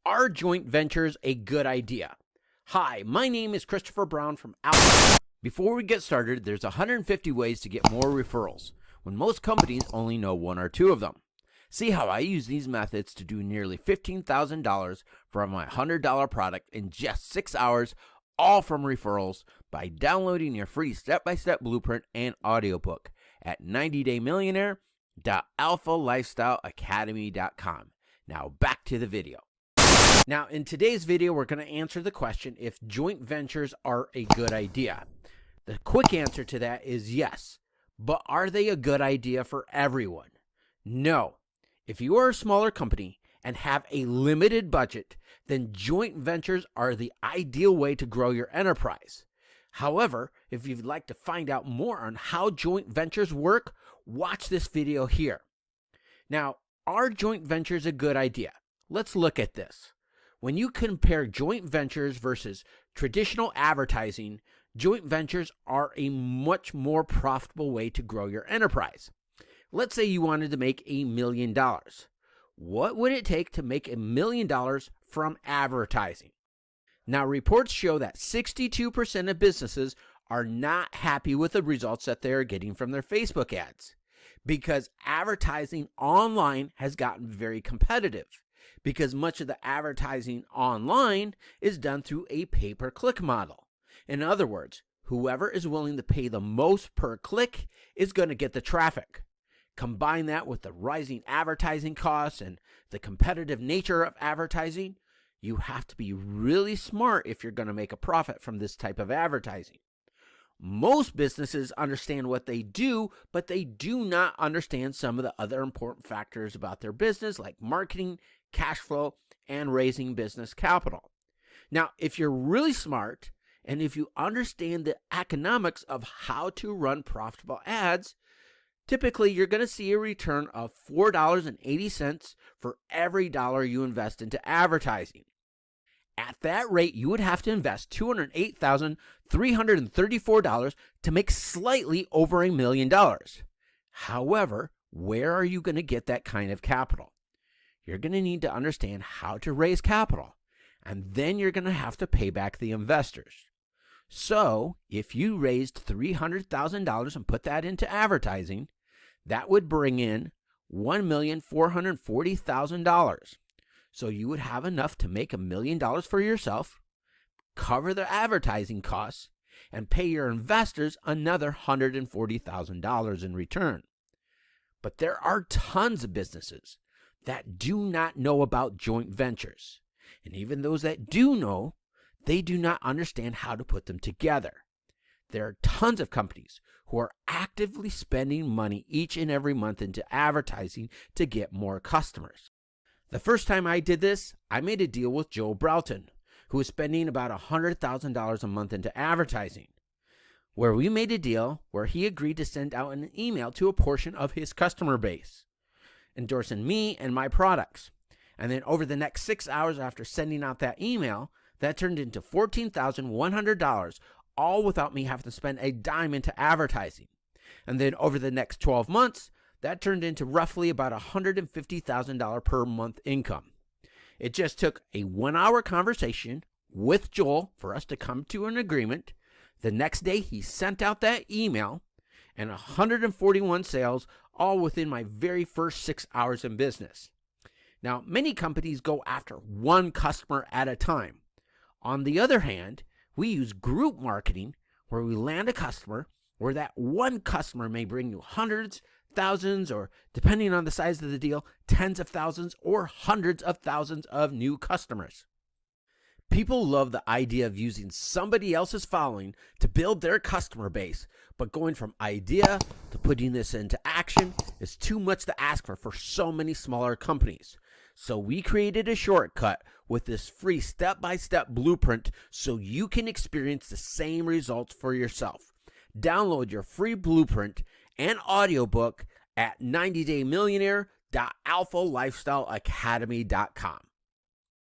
Are joint ventures a good idea? Hi, my name is Christopher Brown from Alpha. Before we get started, there's 150 ways to get more referrals, when most companies only know one or two of them. See how I use these methods to do nearly $15,000 from my $100 product in just 6 hours, all from referrals, by downloading your free step-by-step blueprint and audiobook at 90daymillionaire.alphalifestyleacademy.com. Now back to the video. Now, in today's video, we're going to answer the question if joint ventures are a good idea. The quick answer to that is yes, but are they a good idea for everyone? No. If you are a smaller company and have a limited budget, then joint ventures are the ideal way to grow your enterprise. However, if you'd like to find out more on how joint ventures work, watch this video here. Now, are joint ventures a good idea? Let's look at this. When you compare joint ventures versus traditional advertising, joint ventures are a much more profitable way to grow your enterprise. Let's say you wanted to make $1 million. What would it take to make $1 million from advertising? Now, reports show that 62% of businesses are not happy with the results that they are getting from their Facebook ads because advertising online has gotten very competitive. Because much of the advertising online is done through a pay-per-click model. In other words, whoever is willing to pay the most per click is going to get the traffic. Combine that with the rising advertising costs and the competitive nature of advertising, you have to be really smart if you're going to make a profit from this type of advertising. Most businesses understand what they do, but they do not understand some of the other important factors about their business, like marketing, cash flow, and raising business capital. Now, if you're really smart, and if you understand the economics of how to run profitable ads, typically you're going to see a return of $4.80 for every dollar you invest into advertising. At that rate, you would have to invest $208,334 to make slightly over $1 million. However, where are you going to get that kind of capital? You're going to need to understand how to raise capital, and then you're going to have to pay back the investors. So, if you raised $300,000 and put that into advertising, that would bring in $1,440,000. So you would have enough to make $1 million for yourself, cover the advertising costs, and pay your investors another $140,000 in return. But there are tons of businesses that do not know about joint ventures. And even those that do know, they do not understand how to put them together. There are tons of companies who are actively spending money each and every month into advertising to get more customers. The first time I did this, I made a deal with Joe Broughton, who was spending about $100,000 a month into advertising, where we made a deal where he agreed to send out an email to a portion of his customer base, endorsing me and my products. And then over the next 6 hours after sending out that email, that turned into $14,100, all without me having to spend a dime into advertising. And then over the next 12 months, that turned into roughly about $150,000 per month income. It just took a 1-hour conversation with Joel for us to come to an agreement. The next day, he sent out that email, and 141 sales, all within my very first 6 hours in business. Now, many companies go after one customer at a time. On the other hand, we use group marketing, where we land a customer, where that one customer may bring you hundreds, thousands, or depending on the size of the deal, tens of thousands or hundreds of thousands of new customers. People love the idea of using somebody else's following to build their customer base, but going from idea to putting this into action is too much to ask for so many smaller companies. So we created a shortcut with this free step-by-step blueprint so you can experience the same results for yourself. Download your free blueprint and audiobook at 90daymillionaire.alphalifestyleacademy.com.